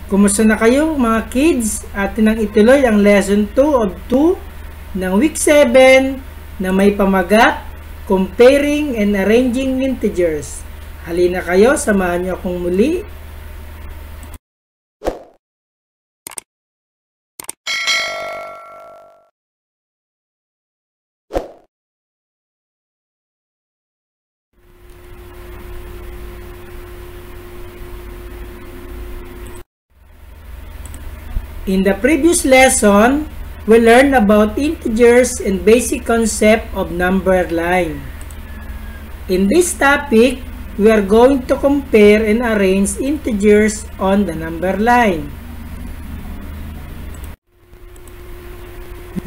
Kumusta na kayo mga kids? Atin nang ituloy ang lesson 2 of 2 ng week 7 na may pamagat, comparing and arranging integers. Halina kayo, samahan niyo akong muli. In the previous lesson, we learned about integers and basic concept of number line. In this topic, we are going to compare and arrange integers on the number line.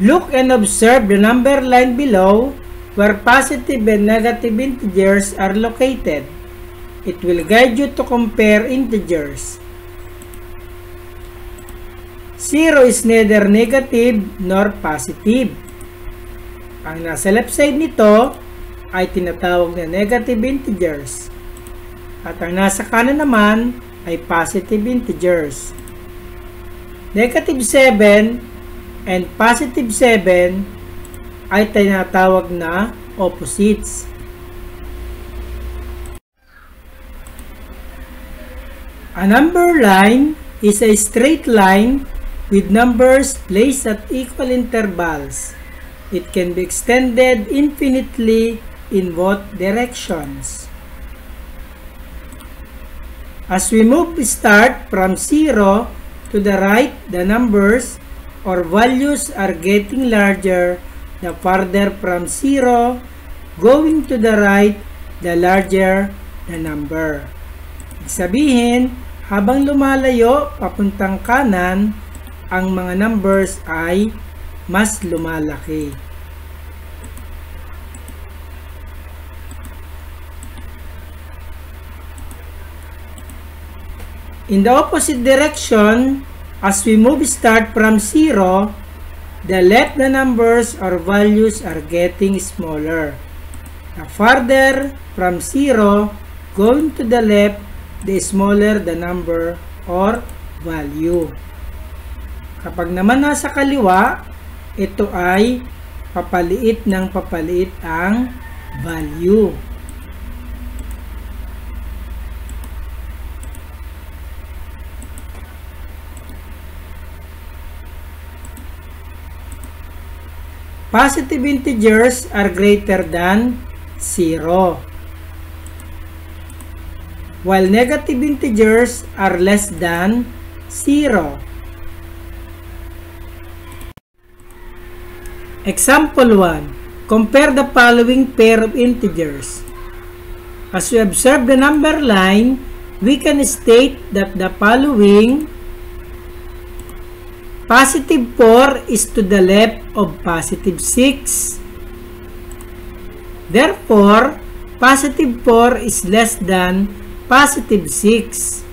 Look and observe the number line below where positive and negative integers are located. It will guide you to compare integers. 0 is neither negative nor positive. Ang nasa left side nito ay tinatawag na negative integers. At ang nasa kanan naman ay positive integers. Negative 7 and positive 7 ay tinatawag na opposites. A number line is a straight line with numbers placed at equal intervals. It can be extended infinitely in both directions. As we start from 0 to the right, the numbers or values are getting larger the farther from 0 going to the right, the larger the number. Ibig sabihin, habang lumalayo papuntang kanan, ang mga numbers ay mas lumalaki. In the opposite direction, as we start from 0, the left the numbers or values are getting smaller. The farther from 0 going to the left, the smaller the number or value. Kapag naman nasa kaliwa, ito ay papaliit ng papaliit ang value. Positive integers are greater than 0, while negative integers are less than 0. Example 1. Compare the following pair of integers. As we observe the number line, we can state that the following: positive 4 is to the left of positive 6. Therefore, positive 4 is less than positive 6.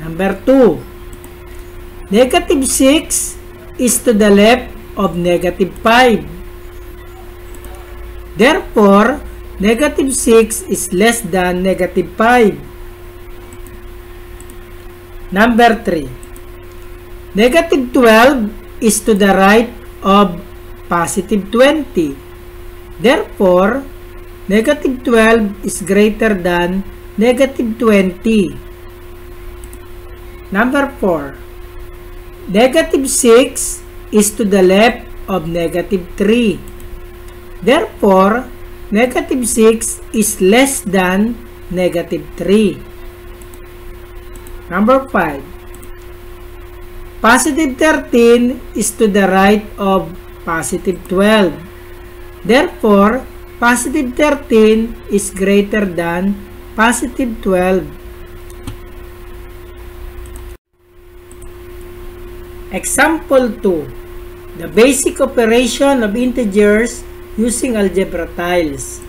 Number 2. Negative 6 is to the left of negative 5. Therefore, negative 6 is less than negative 5. Number 3. Negative 12 is to the right of positive 20. Therefore, negative 12 is greater than negative 20. Number 4. Negative 6 is to the left of negative 3. Therefore, negative 6 is less than negative 3. Number 5. Positive 13 is to the right of positive 12. Therefore, positive 13 is greater than positive 12. Example 2. The basic operation of integers using algebra tiles.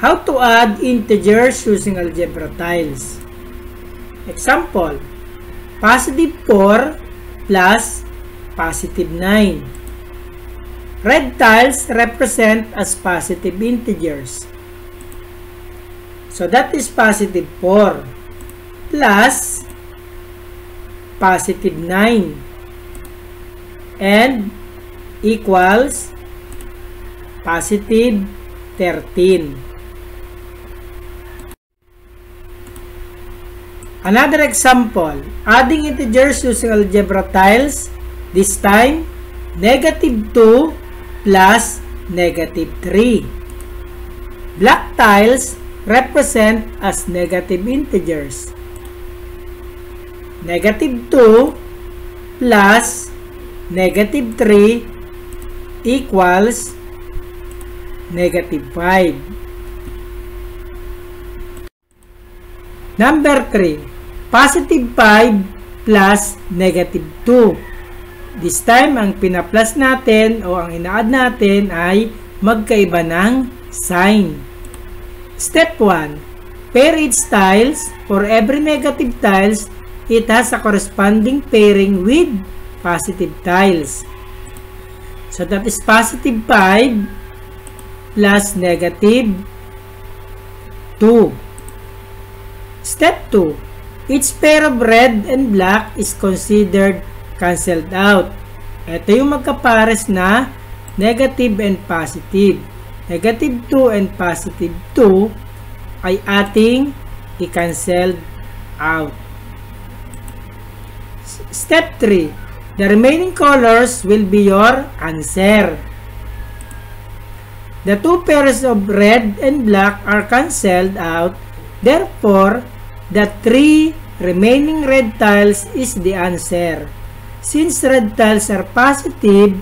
How to add integers using algebra tiles. Example. Positive 4 plus positive 9. Red tiles represent as positive integers. So that is positive 4 plus positive 9 and equals positive 13. Another example, adding integers using algebra tiles, this time negative 2 plus negative 3. Black tiles represent as negative integers. Negative 2 plus negative 3 equals negative 5. Number 3, positive 5 plus negative 2. This time, ang pina-plus natin o ang ina-add natin ay magkaiba ng sign. Step 1, pair its tiles. For every negative tiles, it has a corresponding pairing with positive tiles. So that is positive 5 plus negative 2. Step 2, each pair of red and black is considered cancelled out. Ito yung magkapares na negative and positive. Negative 2 and positive 2 ay ating i-cancelled out. Step 3, the remaining colors will be your answer. The two pairs of red and black are cancelled out. Therefore, the 3 remaining red tiles is the answer. Since red tiles are positive,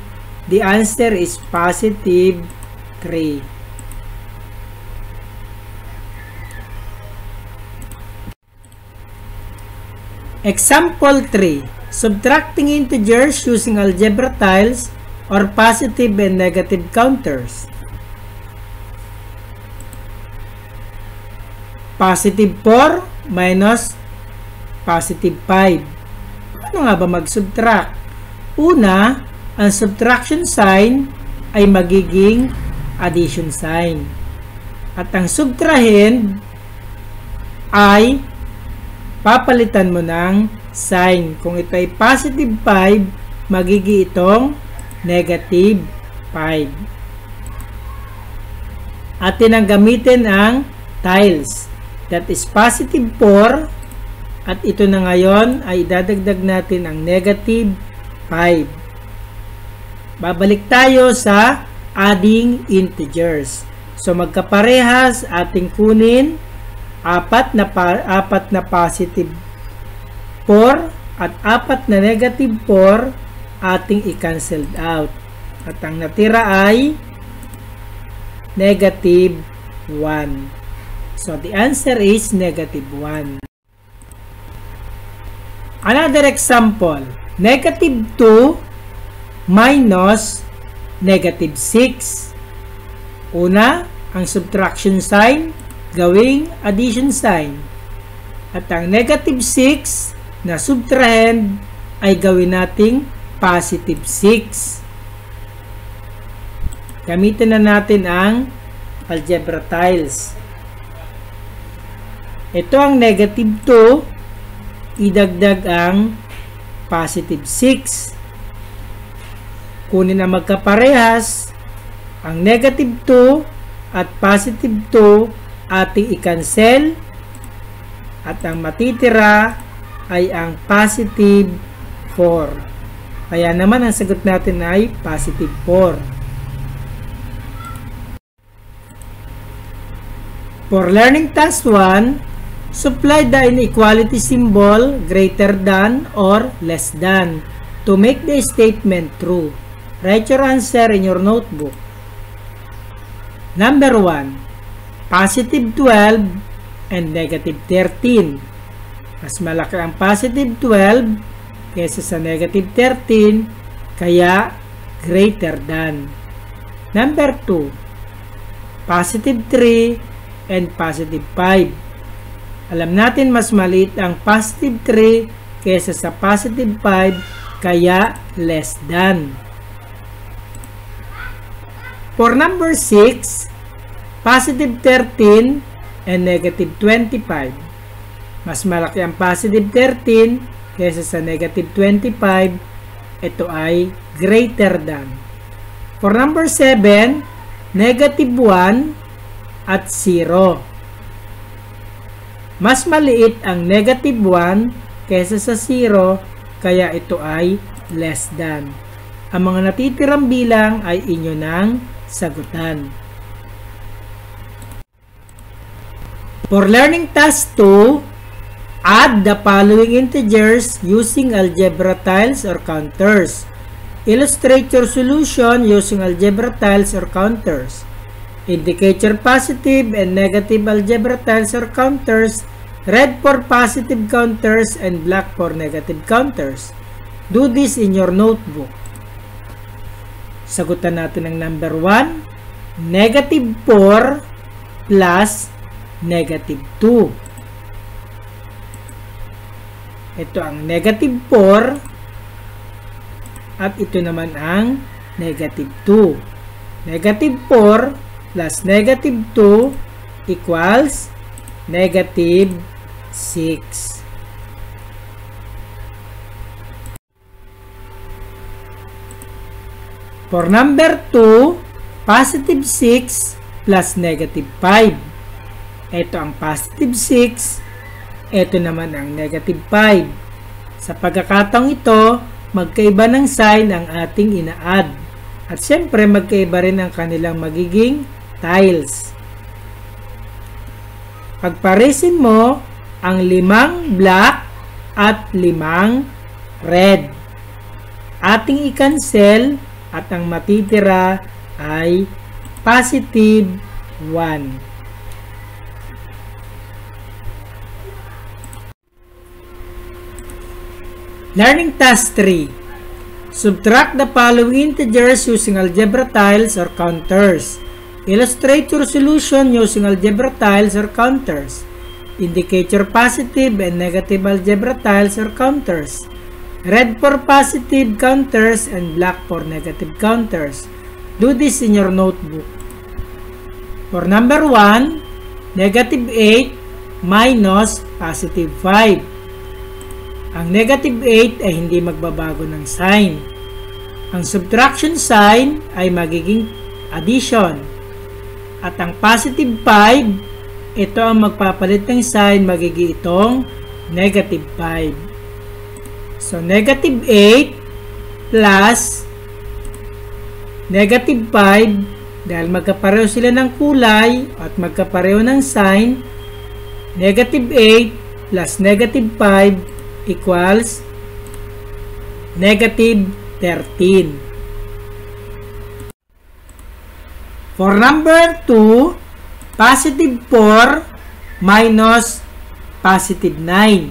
the answer is positive 3. Example 3. Subtracting integers using algebra tiles or positive and negative counters. Positive 4 minus positive 5. Ano nga ba mag-subtract? Una, ang subtraction sign ay magiging addition sign. At ang subtrahend ay papalitan mo ng sign. Kung ito ay positive 5, magiging itong negative 5. Atin ang gamitin ang tiles. That is positive 4 at ito na ngayon ay idadagdag natin ang negative 5. Babalik tayo sa adding integers. So magkaparehas, ating kunin apat na positive 4 at 4 na negative 4 ating i-cancelled out. At ang natira ay negative 1. So, the answer is negative 1. Another example, negative 2 minus negative 6. Una, ang subtraction sign, gawing addition sign. At ang negative 6 na subtrahend ay gawin nating positive 6. Gamitin na natin ang algebra tiles. Ito ang negative 2, idagdag ang positive 6. Kunin ang magkaparehas, ang negative 2 at positive 2 ating i-cancel at ang matitira ay ang positive 4. Kaya naman ang sagot natin ay positive 4. For learning task 1, supply the inequality symbol greater than or less than to make the statement true. Write your answer in your notebook. Number 1, positive 12 and negative 13. Mas malaki ang positive 12 kaysa sa negative 13, kaya greater than. Number 2, positive 3 and positive 5. Alam natin mas maliit ang positive 3 kaysa sa positive 5, kaya less than. For number 6, positive 13 and negative 25. Mas malaki ang positive 13 kaysa sa negative 25. Ito ay greater than. For number 7, negative 1 at 0. Mas maliit ang negative 1 kaysa sa 0, kaya ito ay less than. Ang mga natitirang bilang ay inyo ng sagutan. For learning task 2, add the following integers using algebra tiles or counters. Illustrate your solution using algebra tiles or counters. Indicate your positive and negative algebra tiles or counters. Red for positive counters and black for negative counters. Do this in your notebook. Sagutan natin ang number 1. Negative 4 plus negative 2. Ito ang negative 4 at ito naman ang negative 2. Negative 4 plus negative 2 equals negative 6. For number 2, positive 6 plus negative 5. Ito ang positive 6. Ito naman ang negative 5. Sa pagkakataong ito, magkaiba ng sign ang ating ina-add. At syempre, magkaiba rin ang kanilang magiging tiles. Pagparisin mo ang 5 black at 5 red. Ating i-cancel at ang matitira ay positive 1. Learning task 3. Subtract the following integers using algebra tiles or counters. Illustrate your solution using algebra tiles or counters. Indicate your positive and negative algebra tiles or counters. Red for positive counters and black for negative counters. Do this in your notebook. For number 1, negative 8 minus positive 5. Ang negative 8 ay hindi magbabago ng sign. Ang subtraction sign ay magiging addition. At ang positive 5, ito ang magpapalit ng sign, magiging itong negative 5. So, negative 8 plus negative 5, dahil magkapareho sila ng kulay at magkapareho ng sign, negative 8 plus negative 5 equals negative 13. For number 2, positive 4 minus positive 9.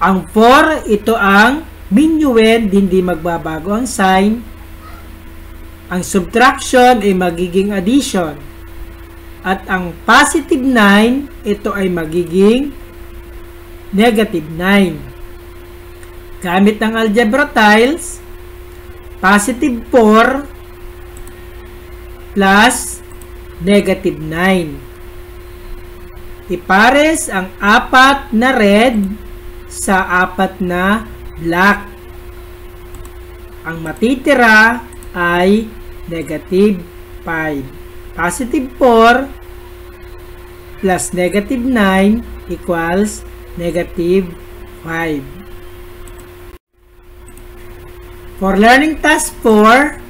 Ang 4, ito ang minuend, hindi magbabago ang sign. Ang subtraction ay magiging addition. At ang positive 9, ito ay magiging negative 9. Gamit ang algebra tiles, positive 4 plus negative 9. Ipares ang 4 na red sa 4 na black. Ang matitira ay negative 5. Positive 4 plus negative 9 equals negative 5. For learning task 4,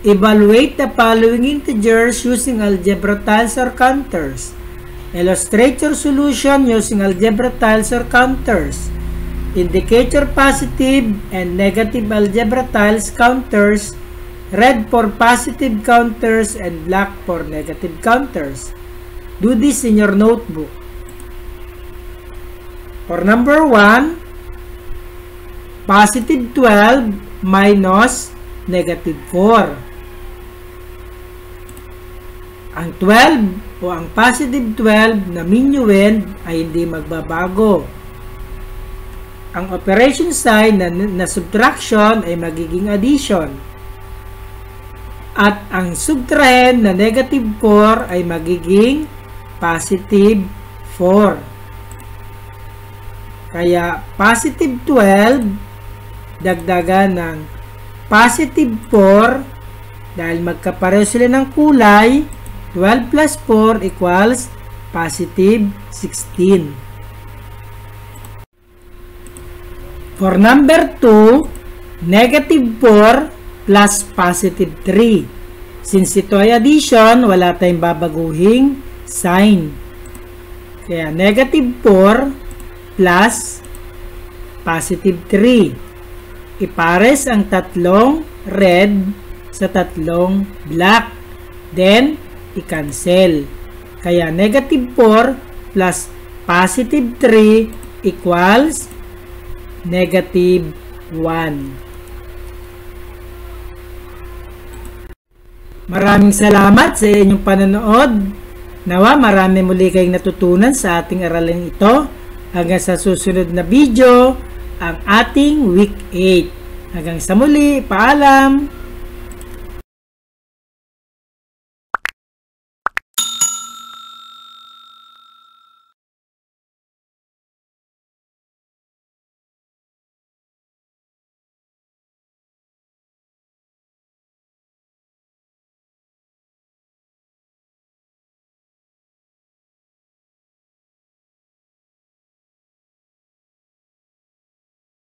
evaluate the following integers using algebra tiles or counters. Illustrate your solution using algebra tiles or counters. Indicate your positive and negative algebra tiles counters. Red for positive counters and black for negative counters. Do this in your notebook. For number 1, positive 12 minus negative 4. Ang 12 o ang positive 12 na minuend ay hindi magbabago. Ang operation sign na subtraction ay magiging addition. At ang subtrahend na negative 4 ay magiging positive 4. Kaya positive 12 dagdagan ng positive 4 dahil magkapareho sila ng kulay. 12 plus 4 equals positive 16. For number 2, negative 4 plus positive 3. Since ito ay addition, wala tayong babaguhing sign. Kaya negative 4 plus positive 3. Ipares ang tatlong red sa tatlong black. Then, i-cancel. Kaya negative 4 plus positive 3 equals negative 1. Maraming salamat sa inyong panonood. Nawa marami muli kayong natutunan sa ating aralin ito. Hanggang sa susunod na video, ang ating week 8. Hanggang sa muli, paalam!